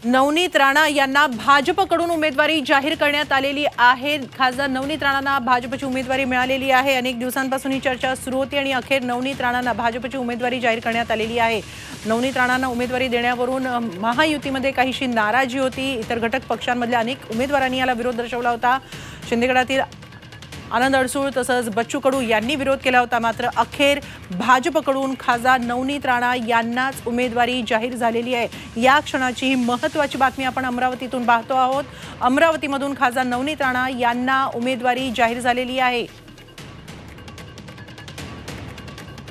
नवनीत राणा यांना भाजपकडून उमेदवारी जाहीर करण्यात आलेली आहे। खासदार नवनीत राणांना भाजपची उमेदवारी मिळालेली आहे। अनेक दिवसांपासून ही चर्चा सुरू होती आणि अखेर नवनीत राणांना भाजपची उमेदवारी जाहीर करण्यात आलेली आहे। नवनीत राणांना उमेदवारी देण्यावरून महायुतीमध्ये काहीशी नाराजी होती। इतर घटक पक्षांमधल्या अनेक उमेदवारांनी याला विरोध दर्शवला होता। शिंदेगडातील आनंद अडसूळ तसंच बच्चू कडू यांनी विरोध केला होता। मात्र अखेर भाजपकडून खासदार नवनीत राणा यांनाच उमेदवारी जाहीर झालेली आहे। या क्षणाची ही महत्त्वाची बातमी आपण अमरावतीतून पाहतो आहोत। अमरावतीमधून खासदार नवनीत राणा यांना उमेदवारी जाहीर झालेली आहे।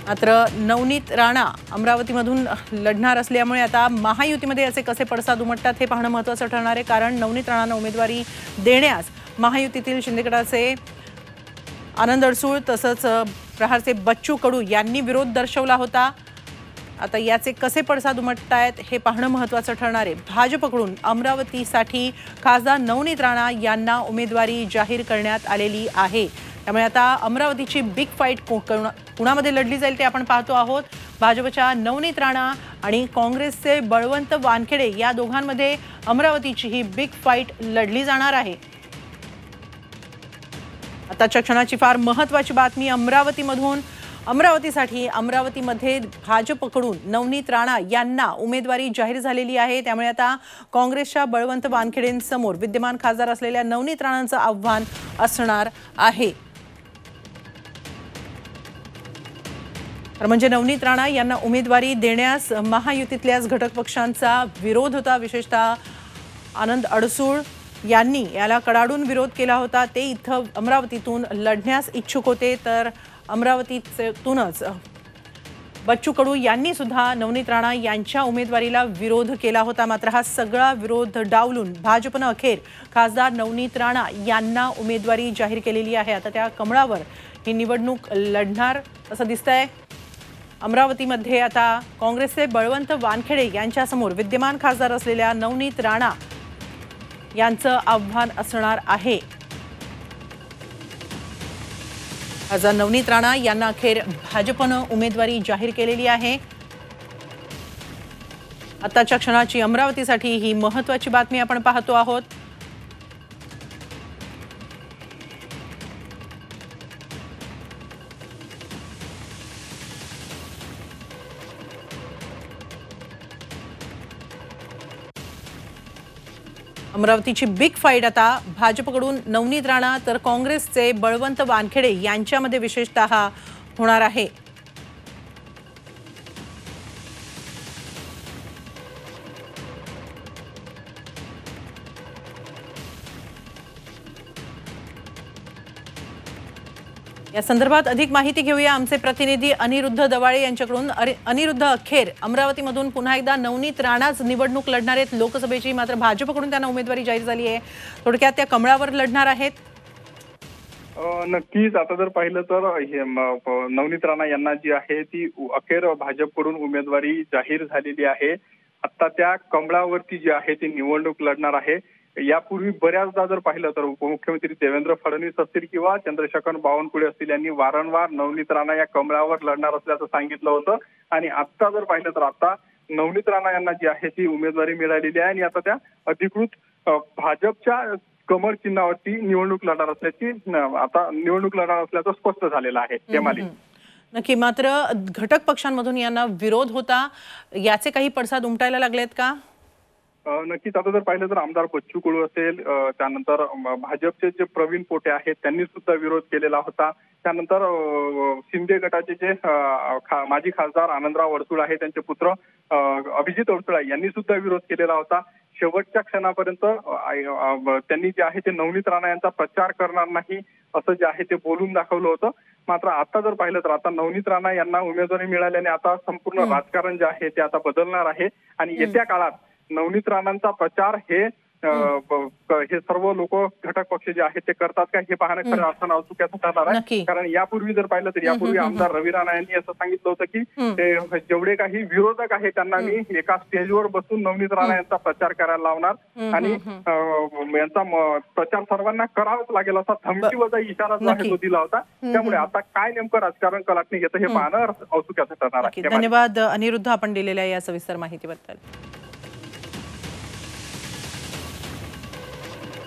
मात्र नवनीत राणा अमरावतीमधून लढणार असल्यामुळे आता महायुतीमध्ये असे कसे पडसाद उमटतात हे पाहणं महत्त्वाचं ठरणार आहे। कारण नवनीत राणांना उमेदवारी देण्यास महायुतीतील शिंदेगडाचे आनंद अडसूळ तसंच प्रहारचे बच्चू कडू यांनी विरोध दर्शवला होता। आता याचे कसे पडसाद उमटतायत हे पाहणं महत्त्वाचं ठरणार आहे। भाजपकडून अमरावतीसाठी खासदार नवनीत राणा यांना उमेदवारी जाहीर करण्यात आलेली आहे। त्यामुळे आता अमरावतीची बिग फाईट कुणामध्ये लढली जाईल ते आपण पाहतो आहोत। भाजपच्या नवनीत राणा आणि काँग्रेसचे बळवंत वानखेडे या दोघांमध्ये अमरावतीची ही बिग फाईट लढली जाणार आहे। आताच्या क्षणाची फार महत्त्वाची बातमी अमरावतीमध्ये भाजपकडून नवनीत राणा यांना उमेदवारी जाहीर झालेली आहे। त्यामुळे आता काँग्रेसच्या बळवंत वानखेडेंसमोर विद्यमान खासदार असलेल्या नवनीत राणांचं आव्हान असणार आहे। तर म्हणजे नवनीत राणा यांना उमेदवारी देण्यास महायुतीतल्याच घटक पक्षांचा विरोध होता। विशेषतः आनंद अडसूळ यांनी याला कडाडून विरोध केला होता। ते इथं अमरावतीतून लढण्यास इच्छुक होते। तर अमरावतीतूनच बच्चू कडू यांनी सुद्धा नवनीत राणा यांच्या उमेदवारीला विरोध केला होता। मात्र हा सगळा विरोध डावलून भाजपनं अखेर खासदार नवनीत राणा यांना उमेदवारी जाहीर केलेली आहे। आता त्या कमळावर ही निवडणूक लढणार असं दिसतंय। अमरावतीमध्ये आता काँग्रेसचे बळवंत वानखेडे यांच्यासमोर विद्यमान खासदार असलेल्या नवनीत राणा यांचं आव्हान असणार आहे। खासदार नवनीत राणा यांना अखेर भाजपनं उमेदवारी जाहीर केलेली आहे। आताच्या क्षणाची अमरावतीसाठी ही महत्त्वाची बातमी आपण पाहतो आहोत। अमरावतीची बिग फाईट आता भाजपकडून नवनीत राणा तर काँग्रेसचे बळवंत वानखेडे यांच्यामध्ये विशेषतः होणार आहे। या संदर्भात अधिक माहिती घेऊया आमचे प्रतिनिधी अनिरुद्ध दवाळे यांच्याकडून। अनिरुद्ध, अखेर अमरावतीमधून पुन्हा एकदा नवनीत राणाच निवडणूक लढणार आहेत लोकसभेची। मात्र भाजपकडून त्यांना उमेदवारी जाहीर झाली आहे। थोडक्यात त्या कमळावर लढणार आहेत। नक्कीच आता जर पाहिलं तर नवनीत राणा यांना जी आहे ती अखेर भाजपकडून उमेदवारी जाहीर झालेली आहे। आता त्या कमळावरती जी आहे ती निवडणूक लढणार आहे। यापूर्वी बऱ्याचदा जर पाहिलं तर उपमुख्यमंत्री देवेंद्र फडणवीस असतील किंवा चंद्रशेखर बावनकुळे असतील यांनी वारंवार नवनीत राणा या कमळावर लढणार असल्याचं सांगितलं होतं। आणि आता जर पाहिलं तर आता नवनीत राणा यांना जी आहे ती उमेदवारी मिळालेली आहे आणि आता त्या अधिकृत भाजपच्या कमळ चिन्हावरती निवडणूक लढणार असल्याचं स्पष्ट झालेलं आहे। जमाली नक्की, मात्र घटक पक्षांमधून यांना विरोध होता, याचे काही पडसाद उमटायला लागलेत का? नक्कीच आता जर पाहिलं तर आमदार बच्चू कडू असेल, त्यानंतर भाजपचे जे प्रवीण पोटे आहेत त्यांनी सुद्धा विरोध केलेला होता। त्यानंतर शिंदे गटाचे जे माजी खासदार आनंदराव अडसूळ आहे त्यांचे पुत्र अभिजित अडसूळ यांनी सुद्धा विरोध केलेला होता। शेवटच्या क्षणापर्यंत त्यांनी जे आहे ते नवनीत राणा यांचा प्रचार करणार नाही असं जे आहे ते बोलून दाखवलं होतं। मात्र आता जर पाहिलं तर आता नवनीत राणा यांना उमेदवारी मिळाल्याने आता संपूर्ण राजकारण जे आहे ते आता बदलणार आहे आणि येत्या काळात नवनीत राणांचा प्रचार हे सर्व लोक घटक पक्ष जे आहेत ते करतात का हे पाहणं खरं अर्थानं औत्सुक्याचं ठरणार आहे। कारण यापूर्वी जर पाहिलं तर यापूर्वी आमदार रवी राणा यांनी असं सांगितलं होतं की जेवढे काही विरोधक आहेत त्यांना मी एका स्टेजवर बसून नवनीत राणा यांचा प्रचार करायला लावणार आणि यांचा प्रचार सर्वांना करावाच लागेल असा धमकीवजा इशारा जो आहे तो दिला होता। त्यामुळे आता काय नेमकं राजकारण कलाटणी घेतं हे पाहणं औत्सुक्याचं ठरणार आहे। धन्यवाद अनिरुद्ध, आपण दिलेल्या या सविस्तर माहितीबद्दल।